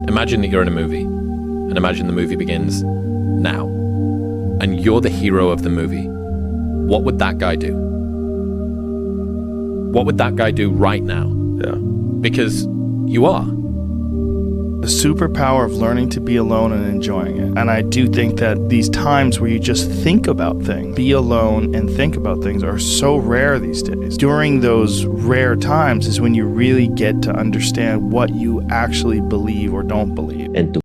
Imagine that you're in a movie, and imagine the movie begins now, and you're the hero of the movie. What would that guy do? What would that guy do right now? Yeah. Because you are. The superpower of learning to be alone and enjoying it. And I do think that these times where you just think about things, be alone and think about things, are so rare these days. During those rare times is when you really get to understand what you actually believe or don't believe. And to